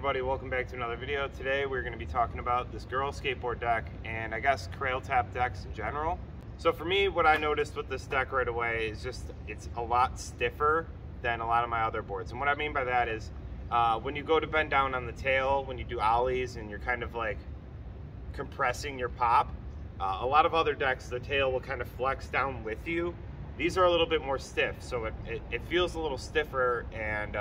everybody, welcome back to another video. Today we're going to be talking about this girl skateboard deck and I guess Crailtap decks in general. So for me, what I noticed with this deck right away is just it's a lot stiffer than a lot of my other boards. And what I mean by that is when you go to bend down on the tail, when you do ollies and you're kind of like compressing your pop, a lot of other decks the tail will kind of flex down with you. These are a little bit more stiff, so it feels a little stiffer, and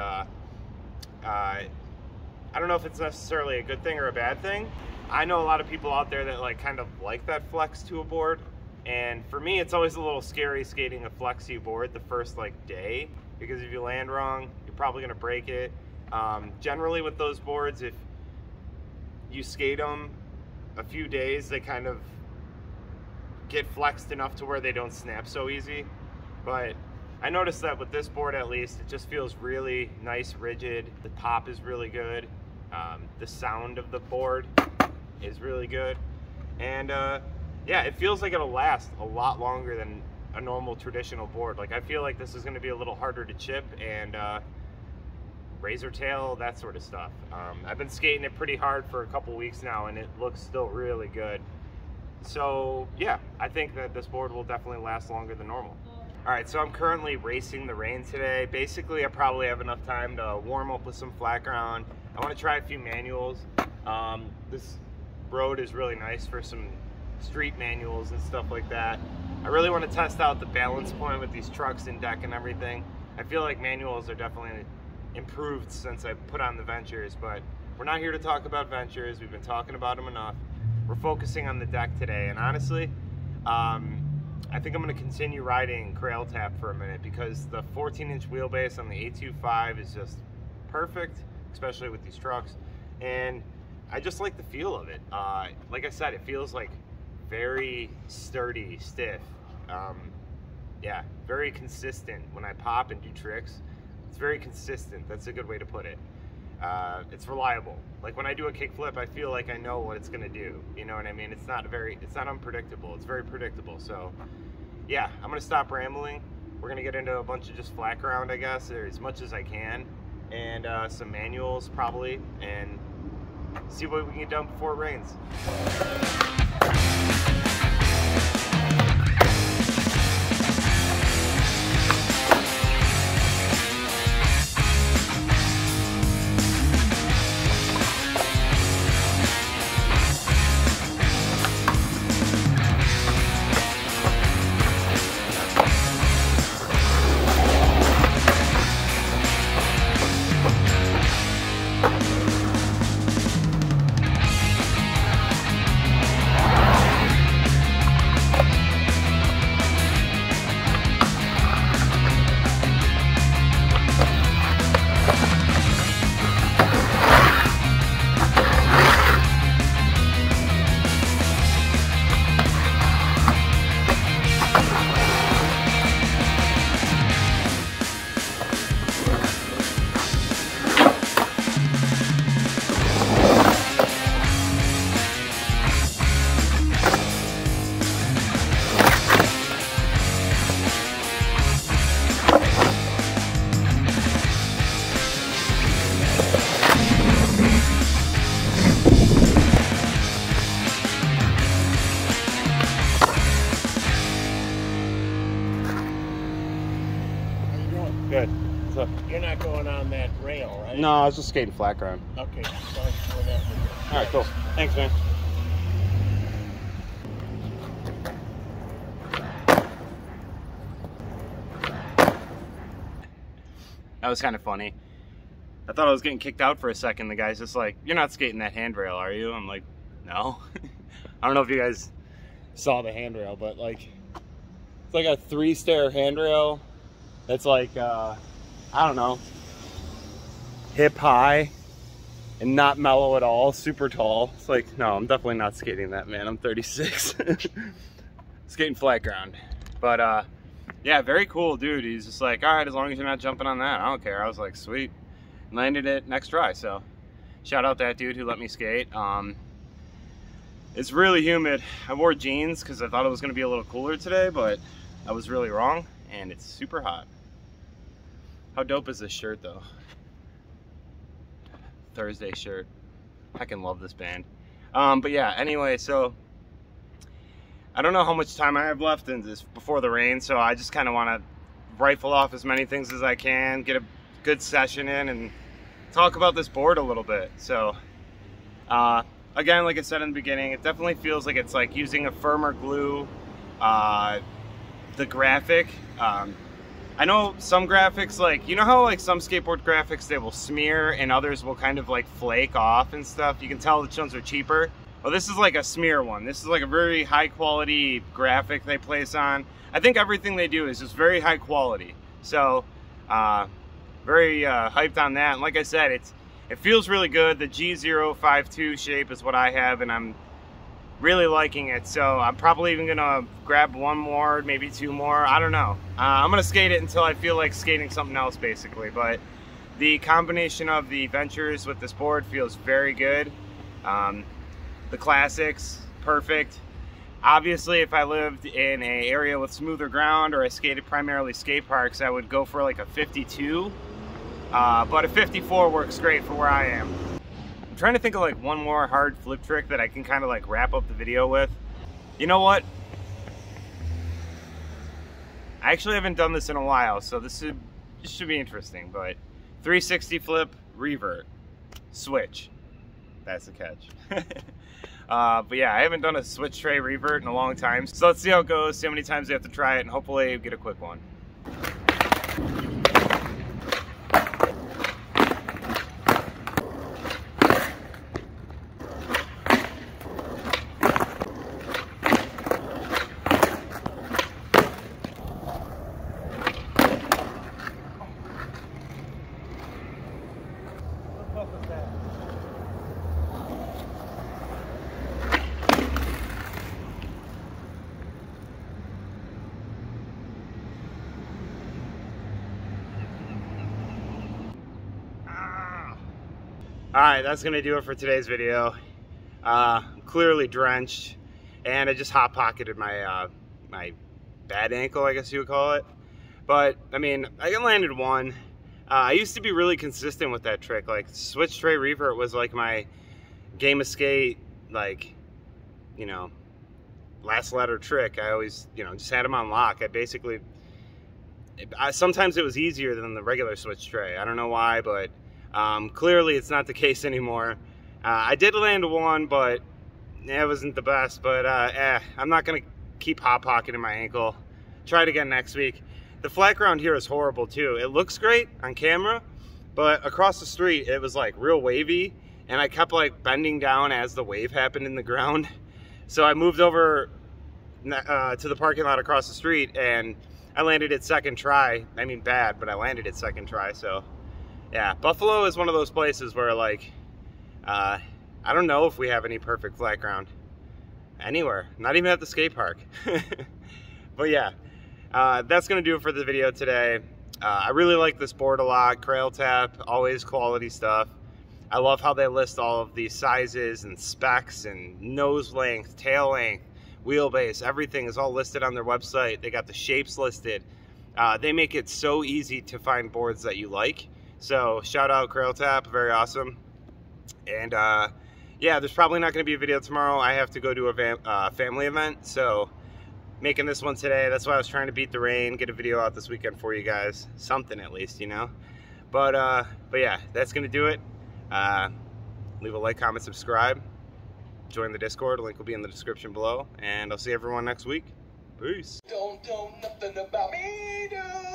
I don't know if it's necessarily a good thing or a bad thing. I know a lot of people out there that kind of like that flex to a board, and for me it's always a little scary skating a flexy board the first day, because if you land wrong you're probably going to break it. Generally with those boards, if you skate them a few days, they kind of get flexed enough to where they don't snap so easy. But I noticed that with this board, at least, it just feels really nice, rigid. The pop is really good. The sound of the board is really good. And yeah, it feels like it'll last a lot longer than a normal traditional board. I feel like this is going to be a little harder to chip and razor tail, that sort of stuff. I've been skating it pretty hard for a couple weeks now and it looks still really good. So yeah, I think that this board will definitely last longer than normal. Alright, so I'm currently racing the rain today. Basically, I probably have enough time to warm up with some flat ground. I want to try a few manuals. This road is really nice for some street manuals and stuff like that. I really want to test out the balance point with these trucks and deck and everything. I feel like manuals are definitely improved since I put on the Ventures, but we're not here to talk about Ventures. We've been talking about them enough. We're focusing on the deck today, and honestly, I think I'm going to continue riding Crailtap for a minute because the 14-inch wheelbase on the A25 is just perfect, especially with these trucks, and I just like the feel of it. Like I said, it feels like very sturdy, stiff. Yeah, very consistent. When I pop and do tricks, it's very consistent. That's a good way to put it. It's reliable. Like when I do a kickflip, I feel like I know what it's gonna do. You know what I mean? It's not unpredictable. It's very predictable. So yeah, I'm gonna stop rambling. We're gonna get into a bunch of just flat ground, I guess, or as much as I can, and some manuals probably, and see what we can get done before it rains. Good. What's up? You're not going on that rail, right? No, I was just skating flat ground. Okay, sorry for that. All right, cool. Thanks, man. That was kind of funny. I thought I was getting kicked out for a second. The guy's just like, "You're not skating that handrail, are you?" I'm like, "No." I don't know if you guys saw the handrail, but it's like a 3-stair handrail. It's like, I don't know, hip high and not mellow at all, super tall. It's like, no, I'm definitely not skating that, man. I'm 36. Skating flat ground. But yeah, very cool dude. He's just like, all right, as long as you're not jumping on that, I don't care. I was like, sweet. Landed it next try, so shout out that dude who let me skate. It's really humid. I wore jeans because I thought it was going to be a little cooler today, but I was really wrong, and it's super hot. How dope is this shirt though? Thursday shirt. I can love this band. But yeah, anyway, so I don't know how much time I have left in this before the rain, so I just kind of want to rifle off as many things as I can, get a good session in, and talk about this board a little bit. So again, like I said in the beginning, it definitely feels like it's like using a firmer glue. The graphic, I know some graphics, like, you know how like some skateboard graphics they will smear and others will kind of like flake off and stuff. You can tell which ones are cheaper. Well, this is like a smear one. This is like a very high quality graphic they place on. I think everything they do is just very high quality. So very hyped on that. And like I said, it feels really good. The G052 shape is what I have, and I'm really liking it. So I'm probably even gonna grab one more, maybe two more, I don't know. I'm gonna skate it until I feel like skating something else, basically. But the combination of the ventures with this board feels very good. The classics, perfect. Obviously, if I lived in an area with smoother ground, or I skated primarily skate parks, I would go for like a 52. But a 54 works great for where I am. I'm trying to think of like one more hard flip trick that I can kind of like wrap up the video with. You know what? I actually haven't done this in a while, so this should be interesting. But 360 flip, revert, switch. That's the catch. But yeah, I haven't done a switch tray revert in a long time. So let's see how it goes, see how many times I have to try it, and hopefully get a quick one. Alright, that's going to do it for today's video. I'm clearly drenched, and I just hot pocketed my my bad ankle, I guess you would call it. But, I mean, I landed one. I used to be really consistent with that trick. Like, switch tray revert was like my game of skate, like, you know, last letter trick. I always, you know, just had them on lock. I basically, sometimes it was easier than the regular switch tray. I don't know why, but clearly it's not the case anymore. I did land one, but it wasn't the best. But I'm not gonna keep hot pocketing my ankle. Try it again next week. The flat ground here is horrible too. It looks great on camera, but across the street it was like real wavy, and I kept like bending down as the wave happened in the ground. So I moved over to the parking lot across the street, and I landed it second try. I mean, bad, but I landed it second try. So yeah, Buffalo is one of those places where, like, I don't know if we have any perfect flat ground anywhere, not even at the skate park. But yeah, that's gonna do it for the video today. I really like this board a lot. Crailtap, always quality stuff. I love how they list all of these sizes and specs and nose length, tail length, wheelbase. Everything is all listed on their website. They got the shapes listed. They make it so easy to find boards that you like. So shout out Crailtap, very awesome. And yeah, there's probably not going to be a video tomorrow. I have to go to a family event, so making this one today. That's why I was trying to beat the rain, get a video out this weekend for you guys, something at least, you know. But yeah, that's going to do it. Leave a like, comment, subscribe, join the Discord. Link will be in the description below, and I'll see everyone next week. Peace. Don't know nothing about me, dude.